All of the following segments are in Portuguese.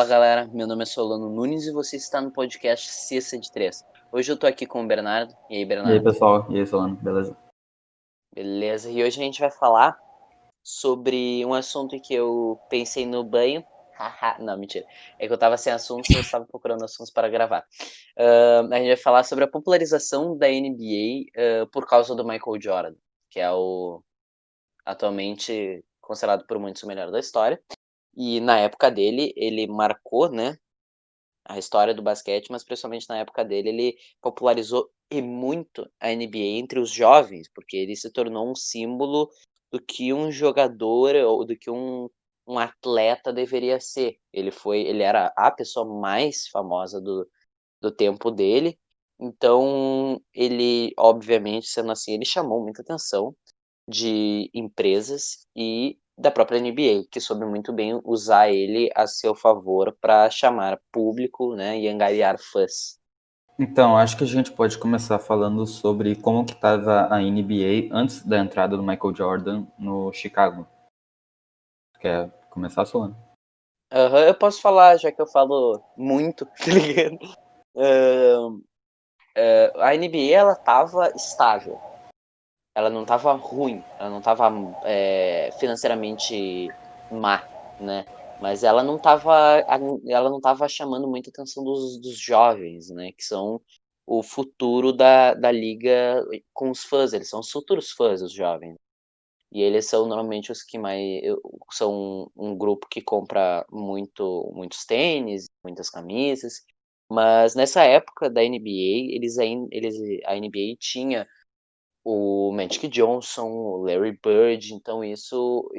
Fala galera, meu nome é Solano Nunes e você está no podcast Cesta de Três. Hoje eu tô aqui com o Bernardo. E aí, E aí, Bernardo? pessoal? E aí, Solano? Beleza? Beleza? E hoje a gente vai falar sobre um assunto que eu pensei no banho. Haha, não, mentira. É que eu tava sem assuntos e eu estava procurando assuntos para gravar. A gente vai falar sobre a popularização da NBA por causa do Michael Jordan, que é o atualmente considerado por muitos o melhor da história. E na época dele, ele marcou, né, a história do basquete, mas principalmente na época dele, ele popularizou e muito a NBA entre os jovens, porque ele se tornou um símbolo do que um jogador ou do que um atleta deveria ser. Ele era a pessoa mais famosa do tempo dele, então ele, obviamente, sendo assim, ele chamou muita atenção de empresas e da própria NBA, que soube muito bem usar ele a seu favor para chamar público, né, e angariar fãs. Então, acho que a gente pode começar falando sobre como que estava a NBA antes da entrada do Michael Jordan no Chicago. Quer começar, Solano? Eu posso falar, já que eu falo muito, tá ligado? A NBA, ela tava estável. Ela não tava ruim, ela não tava financeiramente má, né? Mas ela não tava chamando muita atenção dos jovens, né? Que são o futuro da liga com os fãs. Eles são os futuros fãs, os jovens. E eles são normalmente os que mais são um grupo que compra muitos tênis, muitas camisas. Mas nessa época da NBA, a NBA tinha o Magic Johnson, o Larry Bird, então isso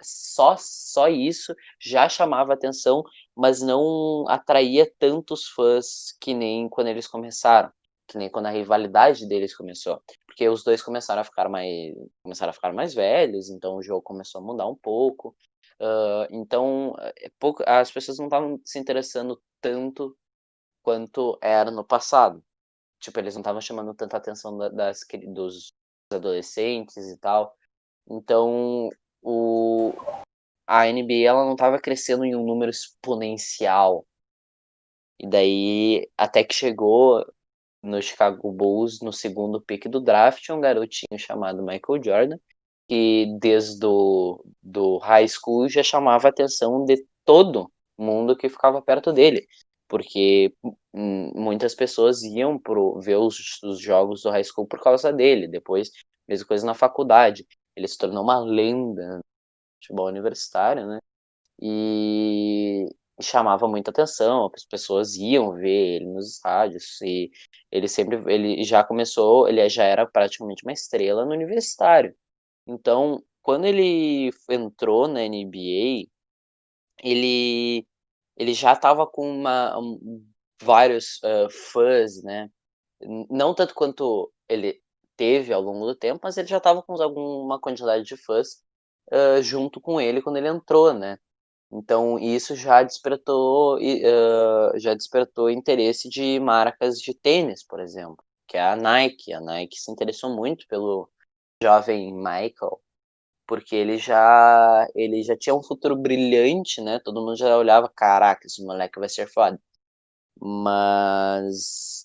só isso já chamava atenção, mas não atraía tantos fãs que nem quando eles começaram, que nem quando a rivalidade deles começou, porque os dois começaram a ficar mais velhos, então o jogo começou a mudar um pouco. Então as pessoas não estavam se interessando tanto quanto era no passado. Tipo, eles não estavam chamando tanta atenção dos adolescentes e tal. Então, o, a NBA ela não estava crescendo em um número exponencial. E daí, até que chegou no Chicago Bulls, no segundo pick do draft, um garotinho chamado Michael Jordan, que desde do high school já chamava a atenção de todo mundo que ficava perto dele. Porque muitas pessoas iam ver os jogos do high school por causa dele. Depois, mesma coisa na faculdade. Ele se tornou uma lenda no futebol universitário, né? E chamava muita atenção, as pessoas iam ver ele nos estádios, e ele já era praticamente uma estrela no universitário. Então, quando ele entrou na NBA, ele já estava com vários fãs, né? Não tanto quanto ele teve ao longo do tempo, mas ele já estava com alguma quantidade de fãs junto com ele quando ele entrou, né? Então isso já despertou interesse de marcas de tênis, por exemplo, que é a Nike. A Nike se interessou muito pelo jovem Michael, porque ele já tinha um futuro brilhante, né? Todo mundo já olhava, caraca, esse moleque vai ser foda.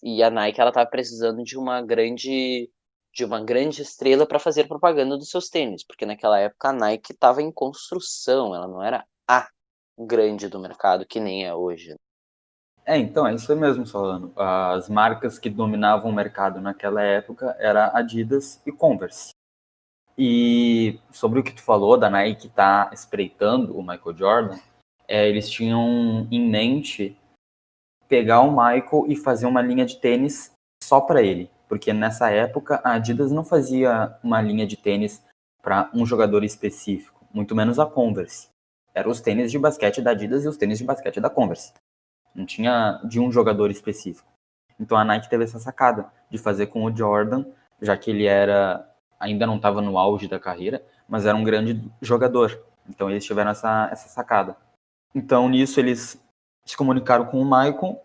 E a Nike ela tava precisando de uma grande estrela para fazer propaganda dos seus tênis, porque naquela época a Nike estava em construção, ela não era a grande do mercado que nem é hoje. Então, é isso mesmo, Solano. As marcas que dominavam o mercado naquela época era Adidas e Converse. E sobre o que tu falou da Nike estar espreitando o Michael Jordan, eles tinham em mente pegar o Michael e fazer uma linha de tênis só para ele, porque nessa época a Adidas não fazia uma linha de tênis para um jogador específico, muito menos a Converse. Eram os tênis de basquete da Adidas e os tênis de basquete da Converse. Não tinha de um jogador específico. Então a Nike teve essa sacada de fazer com o Jordan, já que ele ainda não estava no auge da carreira, mas era um grande jogador. Então eles tiveram essa sacada. Então nisso eles se comunicaram com o Michael,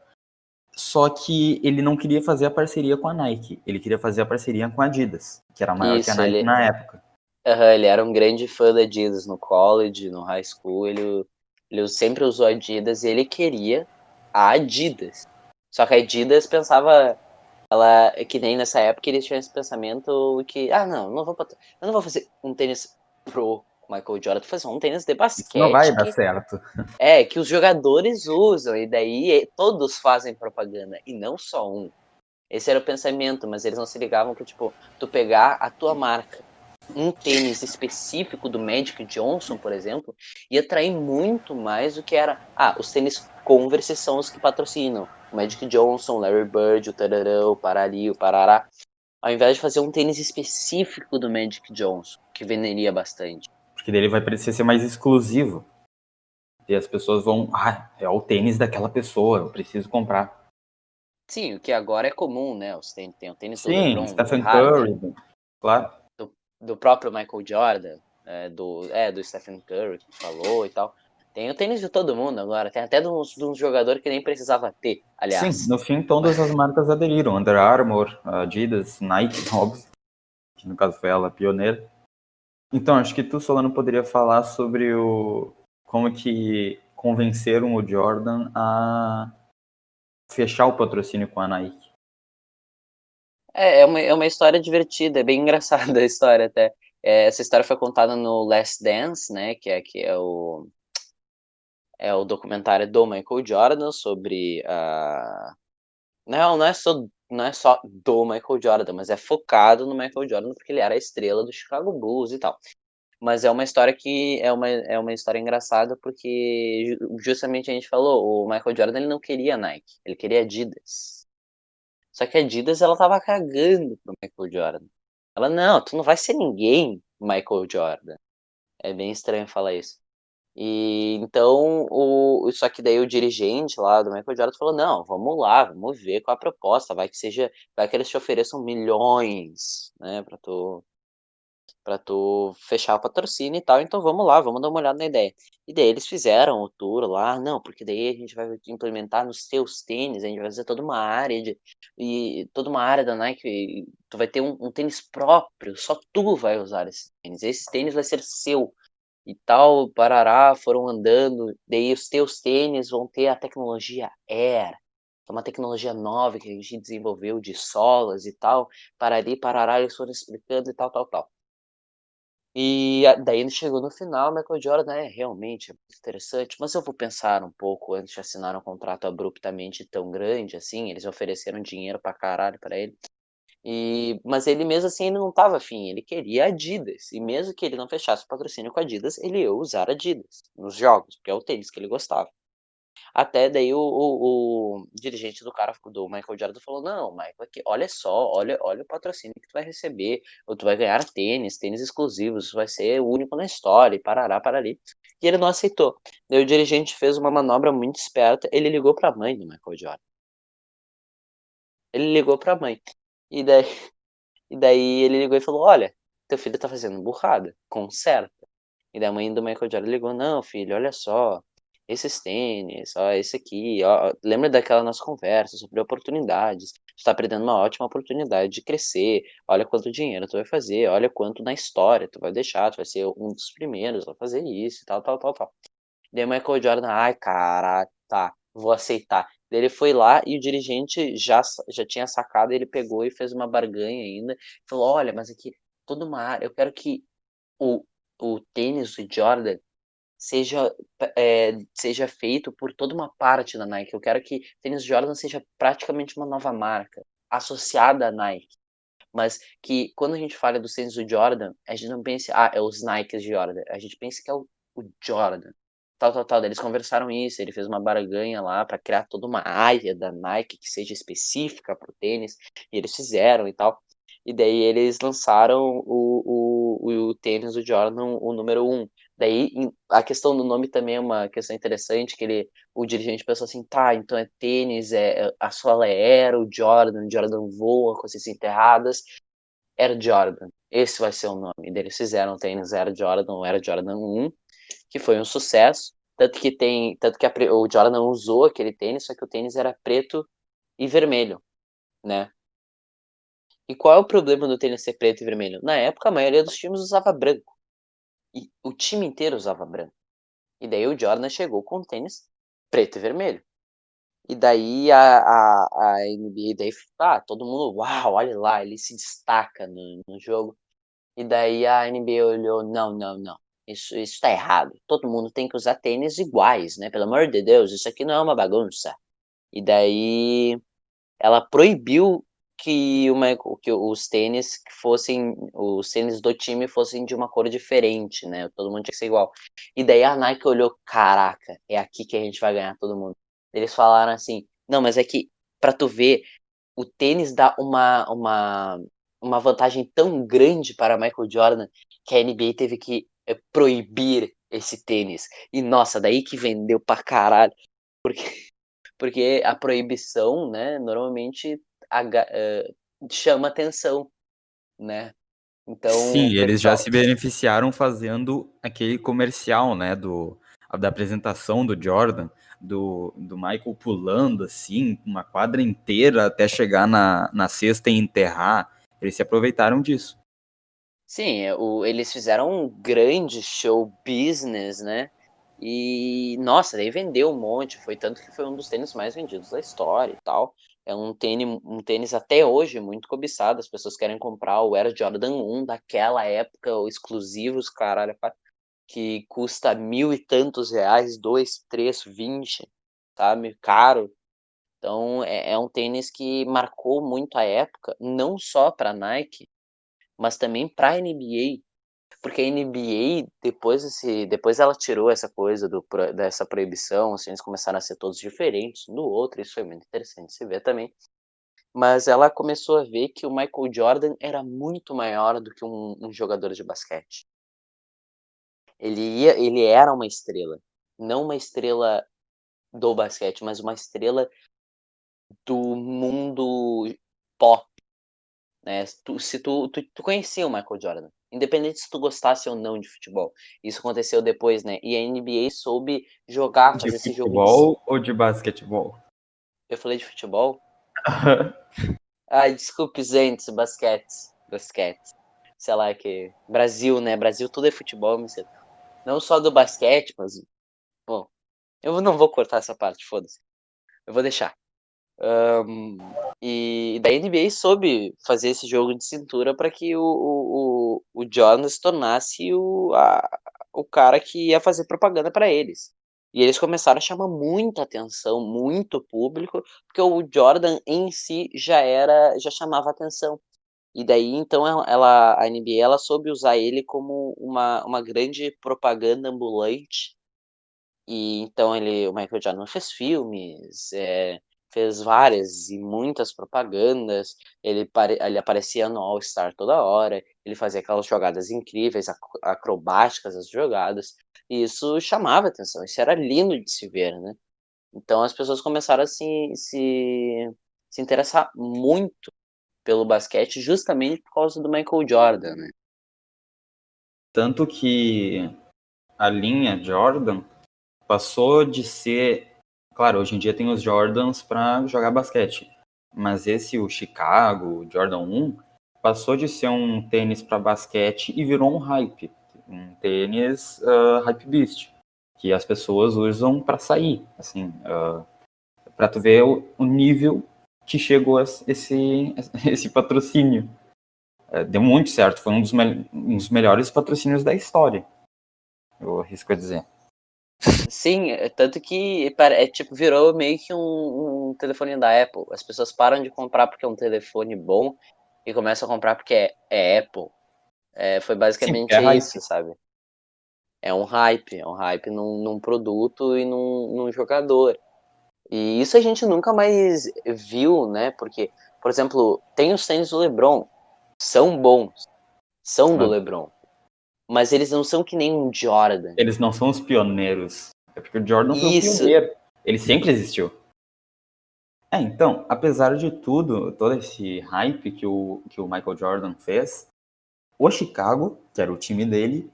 só que ele não queria fazer a parceria com a Nike, ele queria fazer a parceria com a Adidas, que era maior que a Isso, Nike na época. ele era um grande fã da Adidas no college, no high school, Ele sempre usou Adidas e ele queria a Adidas. Só que a Adidas pensava, ela, que nem nessa época eles tinham esse pensamento que, eu não vou fazer um tênis pro Michael Jordan, vou fazer um tênis de Isso não vai basquete dar certo. que os jogadores usam, e daí todos fazem propaganda, e não só um. Esse era o pensamento, mas eles não se ligavam que, tipo, tu pegar a tua marca, um tênis específico do Magic Johnson, por exemplo, ia atrair muito mais do que era. Ah, os tênis Converse são os que patrocinam. O Magic Johnson, Larry Bird, o Tararão, o Parari, o Parará. Ao invés de fazer um tênis específico do Magic Johnson, que venderia bastante. Porque daí ele vai parecer ser mais exclusivo. E as pessoas vão, é o tênis daquela pessoa, eu preciso comprar. Sim, o que agora é comum, né? Tem o tênis do Sim, LeBron, do Stephen Harden, Curry, claro. do próprio Michael Jordan, do Stephen Curry que falou e tal. Tem o tênis de todo mundo agora, tem até de uns jogadores que nem precisava ter, Sim, aliás. no fim todas as marcas aderiram. Under Armour, Adidas, Nike, óbvio, que no caso foi ela pioneira. Então, acho que tu, Solano, poderia falar sobre como que convenceram o Jordan a fechar o patrocínio com a Nike. É uma história divertida, é bem engraçada a história até. Essa história foi contada no Last Dance, né, que é o documentário do Michael Jordan sobre a... Não é só do Michael Jordan, mas é focado no Michael Jordan porque ele era a estrela do Chicago Bulls e tal. Mas é uma história que é uma história engraçada porque justamente a gente falou, o Michael Jordan ele não queria Nike, ele queria Adidas. Só que a Adidas ela tava cagando pro Michael Jordan. Ela, não, tu não vai ser ninguém, Michael Jordan. É bem estranho falar isso. E então, só que daí o dirigente lá do Michael Jordan falou: não, vamos lá, vamos ver qual a proposta. Vai que eles te ofereçam milhões, né, pra tu fechar o patrocínio e tal, então vamos lá, vamos dar uma olhada na ideia. E daí eles fizeram o tour lá, não, porque daí a gente vai implementar nos teus tênis, a gente vai fazer toda uma área da Nike, e tu vai ter um tênis próprio, só tu vai usar esse tênis vai ser seu. E tal, parará, foram andando, daí os teus tênis vão ter a tecnologia Air, que é uma tecnologia nova que a gente desenvolveu de solas e tal, parari, parará, eles foram explicando e tal, tal, tal. E daí chegou no final, o Michael Jordan, realmente, é muito interessante, mas eu vou pensar um pouco antes de assinar um contrato abruptamente tão grande assim, eles ofereceram dinheiro pra caralho pra ele. Mas ele mesmo assim, ele não estava afim, ele queria Adidas, e mesmo que ele não fechasse o patrocínio com a Adidas, ele ia usar Adidas nos jogos, porque é o tênis que ele gostava. Até daí o dirigente do Michael Jordan falou: não, Michael, aqui, olha só, olha o patrocínio que tu vai receber, ou tu vai ganhar tênis exclusivos, isso vai ser único na história, e parará, parari. E ele não aceitou. Daí o dirigente fez uma manobra muito esperta, ele ligou pra mãe do Michael Jordan. Ele ligou pra mãe. E daí, e daí ele ligou e falou: olha, teu filho tá fazendo burrada, conserta. E daí a mãe do Michael Jordan ligou: não, filho, olha só, esses tênis, ó, esse aqui, ó, lembra daquela nossa conversa sobre oportunidades? Tu tá perdendo uma ótima oportunidade de crescer. Olha quanto dinheiro tu vai fazer, olha quanto na história tu vai deixar, tu vai ser um dos primeiros a fazer isso e tal, tal, tal, tal. Daí o Michael Jordan, ai, cara, tá, vou aceitar. Daí ele foi lá e o dirigente já tinha sacado, ele pegou e fez uma barganha ainda. Falou: olha, mas aqui, toda uma área, eu quero que o, o tênis do Jordan seja, seja feito por toda uma parte da Nike. Eu quero que o tênis Jordan seja praticamente uma nova marca, associada à Nike. Mas que quando a gente fala dos tênis do Jordan, a gente não pensa, é os Nikes Jordan. A gente pensa que é o Jordan. Tal, tal, tal. Daí eles conversaram isso, ele fez uma barganha lá para criar toda uma área da Nike que seja específica pro tênis, e eles fizeram e tal. E daí eles lançaram o tênis do Jordan, o número um. Daí a questão do nome também é uma questão interessante, o dirigente pensou assim, tá, então é tênis, a sola é Air, o Jordan voa com essas enterradas, Air Jordan, esse vai ser o nome. Daí eles fizeram o tênis Air Jordan, o Air Jordan 1, que foi um sucesso, tanto que o Jordan usou aquele tênis, só que o tênis era preto e vermelho, né? E qual é o problema do tênis ser preto e vermelho? Na época, a maioria dos times usava branco. E o time inteiro usava branco. E daí o Jordan chegou com tênis preto e vermelho. E daí a NBA daí, todo mundo, uau, olha lá, ele se destaca no jogo. E daí a NBA olhou, não, não, não, isso tá errado. Todo mundo tem que usar tênis iguais, né? Pelo amor de Deus, isso aqui não é uma bagunça. E daí ela proibiu que os tênis do time fossem de uma cor diferente, né? Todo mundo tinha que ser igual. E daí a Nike olhou, caraca, é aqui que a gente vai ganhar todo mundo. Eles falaram assim, não, mas é que, pra tu ver, o tênis dá uma vantagem tão grande para Michael Jordan que a NBA teve que proibir esse tênis. E nossa, daí que vendeu pra caralho. Porque, porque a proibição, né, normalmente chama atenção, né? Então, Sim, o eles já pessoal. se beneficiaram fazendo aquele comercial, né, da apresentação do Jordan, do Michael pulando, assim, uma quadra inteira até chegar na cesta e enterrar. Eles se aproveitaram disso. Sim, eles fizeram um grande show business, né? E, nossa, daí vendeu um monte. Foi tanto que foi um dos tênis mais vendidos da história e tal. É um tênis até hoje muito cobiçado. As pessoas querem comprar o Air Jordan 1 daquela época, o exclusivos, caralho, que custa mil e tantos reais, dois, três, 20, sabe? Caro. Então, é um tênis que marcou muito a época, não só para Nike, mas também para NBA, porque a NBA, depois ela tirou essa coisa dessa proibição, assim, eles começaram a ser todos diferentes um do outro, isso foi muito interessante se ver também. Mas ela começou a ver que o Michael Jordan era muito maior do que um jogador de basquete. Ele era uma estrela, não uma estrela do basquete, mas uma estrela do mundo pop, né? Se tu conhecia o Michael Jordan, independente se tu gostasse ou não de futebol. Isso aconteceu depois, né? E a NBA soube jogar, De fazer esse jogo de. futebol ou de basquetebol? Eu falei de futebol? Ai, desculpe, gente, basquete. Sei lá, que. Brasil, né? Brasil tudo é futebol, não só do basquete, mas. Bom, eu não vou cortar essa parte, foda-se. Eu vou deixar. E daí a NBA soube fazer esse jogo de cintura para que o Jordan se tornasse o cara que ia fazer propaganda para eles. E eles começaram a chamar muita atenção, muito público, porque o Jordan em si já chamava atenção. E daí então a NBA ela soube usar ele como uma grande propaganda ambulante. E então o Michael Jordan fez filmes, fez várias e muitas propagandas, ele aparecia no All-Star toda hora, ele fazia aquelas jogadas incríveis, acrobáticas as jogadas, e isso chamava atenção, isso era lindo de se ver, né? Então as pessoas começaram a se interessar muito pelo basquete justamente por causa do Michael Jordan, né? Tanto que a linha Jordan passou de ser. Claro, hoje em dia tem os Jordans para jogar basquete, mas o Chicago, o Jordan 1, passou de ser um tênis para basquete e virou um hype. Um tênis hype beast, que as pessoas usam para sair. Assim, para tu ver o nível que chegou esse patrocínio. Deu muito certo, foi um dos melhores patrocínios da história, eu arrisco a dizer. Sim, tanto que tipo, virou meio que um telefone da Apple. As pessoas param de comprar porque é um telefone bom e começam a comprar porque é Apple. Foi Sim, porque é basicamente hype. isso, sabe? É um hype num produto e num jogador. E isso a gente nunca mais viu, né? Porque, por exemplo, tem os tênis do LeBron, são bons, são do Mas LeBron, mas eles não são que nem um Jordan. eles não são os pioneiros. É porque o Jordan foi o Isso, pioneiro. Ele sempre existiu. Então, apesar de tudo, todo esse hype que o Michael Jordan fez, o Chicago, que era o time dele,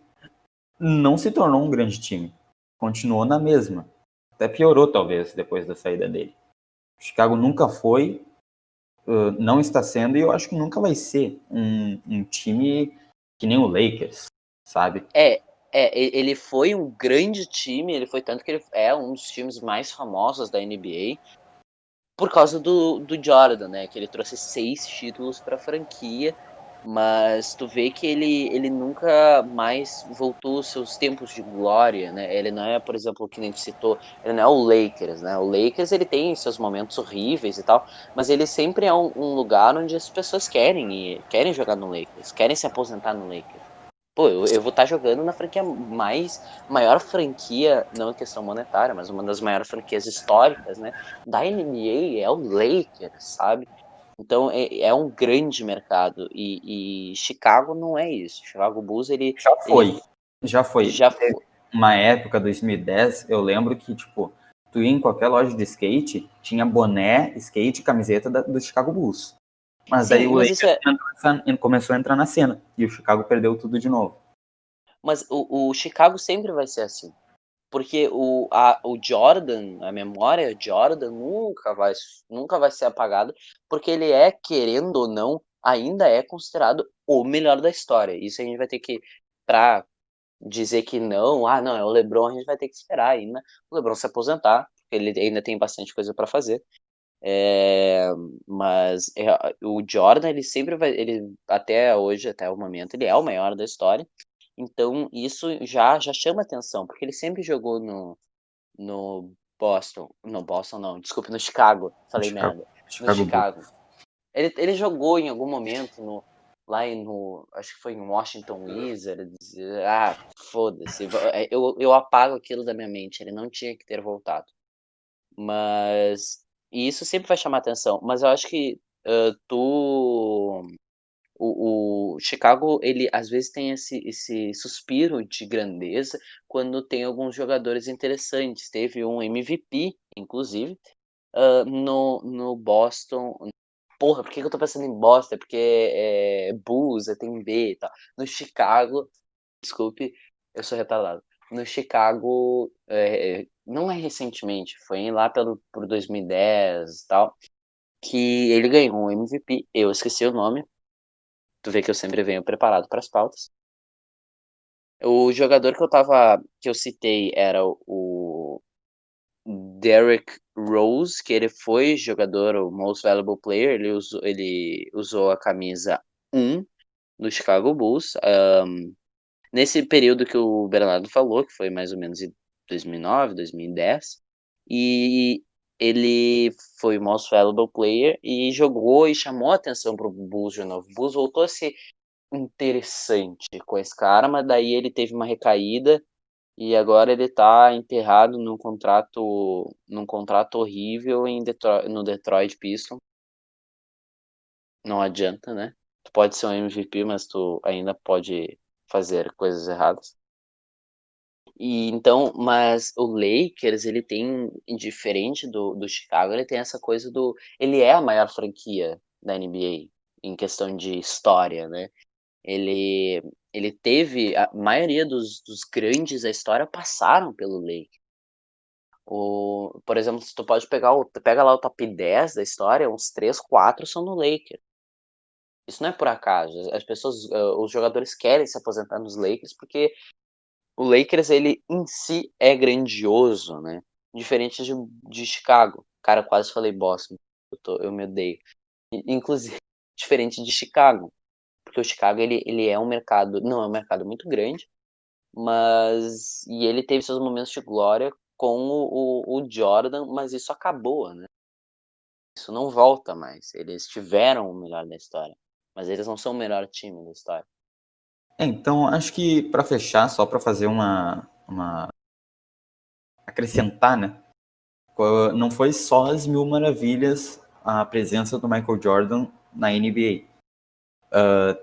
não se tornou um grande time. Continuou na mesma. Até piorou, talvez, depois da saída dele. O Chicago nunca foi, não está sendo, e eu acho que nunca vai ser um time que nem o Lakers, sabe? É, Ele foi um grande time, ele foi tanto que ele é um dos times mais famosos da NBA por causa do Jordan, né? Que ele trouxe 6 títulos para a franquia, mas tu vê que ele nunca mais voltou aos seus tempos de glória, né? Ele não é, por exemplo, que nem tu citou, ele não é o Lakers, né? O Lakers ele tem seus momentos horríveis e tal, mas ele sempre é um lugar onde as pessoas querem jogar no Lakers, querem se aposentar no Lakers. Pô, eu vou estar jogando na franquia maior franquia, não em questão monetária, mas uma das maiores franquias históricas, né, da NBA é o Lakers, sabe? Então é um grande mercado e Chicago não é isso. Chicago Bulls Já ele foi. Já foi. já foi. Uma época, 2010, eu lembro que, tipo, tu ia em qualquer loja de skate, tinha boné, skate e camiseta do Chicago Bulls. Mas daí Sim, o mas isso é, Lakers começou a entrar na cena. E o Chicago perdeu tudo de novo. mas o Chicago sempre vai ser assim. Porque o Jordan, a memória Jordan nunca vai ser apagada, porque ele é, querendo ou não, ainda é considerado o melhor da história. Isso a gente vai ter que, pra dizer que não, não, é o LeBron, a gente vai ter que esperar ainda o LeBron se aposentar, porque ele ainda tem bastante coisa para fazer. Mas o Jordan, ele sempre vai, ele até hoje, até o momento, ele é o maior da história. Então isso já chama atenção, porque ele sempre jogou no Boston. No Boston não, desculpe, no Chicago. Falei Chicago, merda. No Chicago Bulls. Chicago. Ele jogou em algum momento acho que foi em Washington Wizards. Foda-se. Eu apago aquilo da minha mente. Ele não tinha que ter voltado. Mas. E isso sempre vai chamar atenção. Mas eu acho que o Chicago, ele às vezes tem esse suspiro de grandeza quando tem alguns jogadores interessantes. Teve um MVP, inclusive, no Boston. Porra, por que eu tô pensando em Boston? É porque Bulls, tem B e tal. No Chicago, desculpe, eu sou retardado. No Chicago, não é recentemente, foi lá por 2010 e tal, que ele ganhou um MVP. Eu esqueci o nome. Tu vê que eu sempre venho preparado para as pautas. O jogador que eu citei era o Derrick Rose, que ele foi jogador, o Most Valuable Player, ele usou a camisa 1 do Chicago Bulls. Nesse período que o Bernardo falou, que foi mais ou menos em 2009, 2010, e ele foi o Most Valuable Player e jogou e chamou a atenção pro Bulls de novo. O Bulls voltou a ser interessante com esse cara, mas daí ele teve uma recaída e agora ele tá enterrado num contrato horrível no Detroit Pistons. Não adianta, né? Tu pode ser um MVP, mas tu ainda pode fazer coisas erradas. E então, mas o Lakers, ele tem, diferente do Chicago, ele tem essa coisa ele é a maior franquia da NBA em questão de história, né? Ele teve a maioria dos grandes da história passaram pelo Lakers. Por exemplo, se tu pode pega lá o top 10 da história, uns 3 4 são no Lakers. Isso não é por acaso. As pessoas, os jogadores querem se aposentar nos Lakers porque o Lakers ele em si é grandioso, né? Diferente de Chicago. Cara, eu quase falei Boston. Eu me odeio. Inclusive, diferente de Chicago. Porque o Chicago ele é um mercado, não é um mercado muito grande, mas e ele teve seus momentos de glória com o Jordan, mas isso acabou, né? Isso não volta mais. Eles tiveram o melhor da história, mas eles não são o melhor time da história. Então, acho que para fechar, só para fazer uma acrescentar, né? Não foi só as mil maravilhas a presença do Michael Jordan na NBA.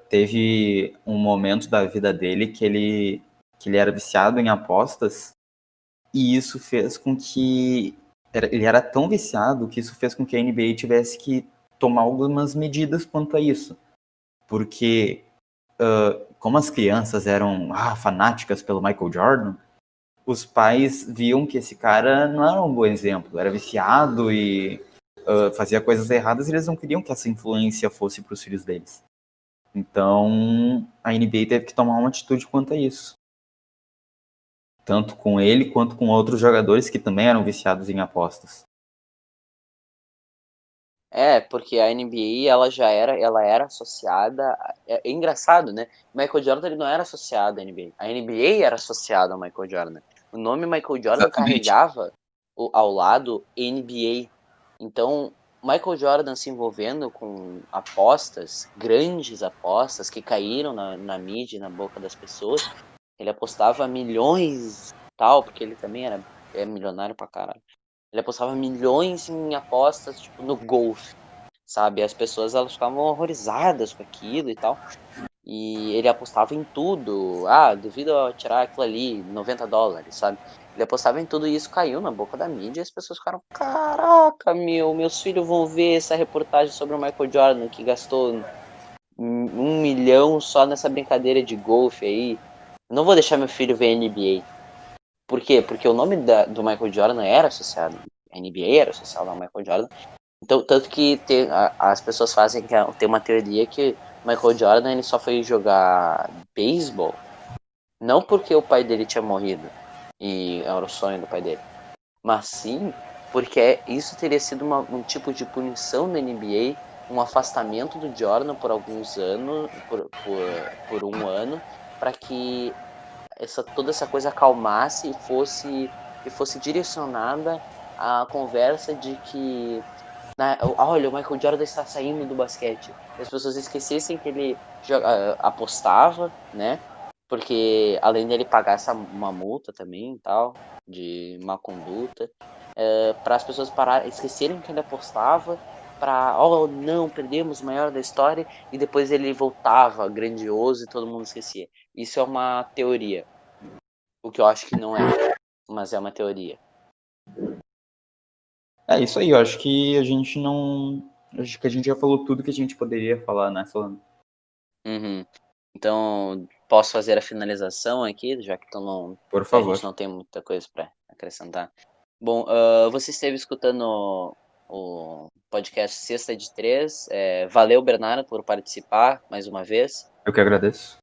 Teve um momento da vida dele que ele era viciado em apostas e isso fez com que ele era tão viciado que isso fez com que a NBA tivesse que tomar algumas medidas quanto a isso, porque como as crianças eram fanáticas pelo Michael Jordan, os pais viam que esse cara não era um bom exemplo, era viciado e fazia coisas erradas e eles não queriam que essa influência fosse para os filhos deles. Então, a NBA teve que tomar uma atitude quanto a isso. tanto com ele quanto com outros jogadores que também eram viciados em apostas. Porque a NBA ela era associada. É engraçado, né? Michael Jordan ele não era associado à NBA. A NBA era associada ao Michael Jordan. O nome Michael Jordan Exatamente. carregava ao lado NBA. Então, Michael Jordan se envolvendo com apostas, grandes apostas que caíram na mídia, e na boca das pessoas. Ele apostava milhões tal, porque ele também é milionário pra caralho. Ele apostava milhões em apostas, tipo, no golfe, sabe? As pessoas, elas ficavam horrorizadas com aquilo e tal. E ele apostava em tudo. Devido a tirar aquilo ali, $90, sabe? Ele apostava em tudo e isso caiu na boca da mídia e as pessoas ficaram, caraca, meus filhos vão ver essa reportagem sobre o Michael Jordan que gastou 1 milhão só nessa brincadeira de golfe aí. Não vou deixar meu filho ver NBA. Por quê? Porque o nome do Michael Jordan era associado, a NBA era associada ao Michael Jordan. Então, tanto que as pessoas tem uma teoria que Michael Jordan ele só foi jogar beisebol não porque o pai dele tinha morrido e era o sonho do pai dele, mas sim porque isso teria sido um tipo de punição da NBA, um afastamento do Jordan por alguns anos, por um ano, para que toda essa coisa acalmasse e fosse direcionada à conversa de que olha, o Michael Jordan está saindo do basquete. E as pessoas esquecessem que ele apostava, né? Porque além dele pagar uma multa também e tal, de má conduta, para as pessoas esquecerem que ele apostava, não, perdemos o maior da história, e depois ele voltava grandioso e todo mundo esquecia. Isso é uma teoria. O que eu acho que não é, mas é uma teoria. É isso aí, eu acho que a gente não. Acho que a gente já falou tudo que a gente poderia falar, né, Solano? Uhum. Então, posso fazer a finalização aqui, já que Por a favor. gente não tem muita coisa para acrescentar. Bom, você esteve escutando o podcast Sexta de Três. Valeu, Bernardo, por participar mais uma vez. Eu que agradeço.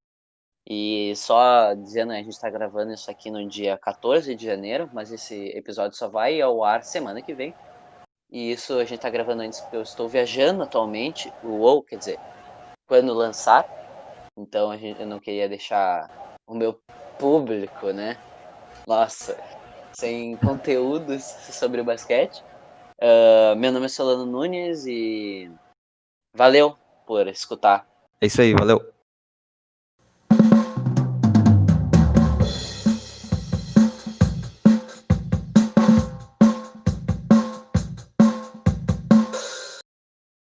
E só dizendo, a gente está gravando isso aqui no dia 14 de janeiro, mas esse episódio só vai ao ar semana que vem. E isso a gente está gravando antes porque eu estou viajando atualmente, ou quer dizer, quando lançar. Então eu não queria deixar o meu público, né? Nossa, sem conteúdos sobre o basquete. Meu nome é Solano Nunes e valeu por escutar. É isso aí, valeu.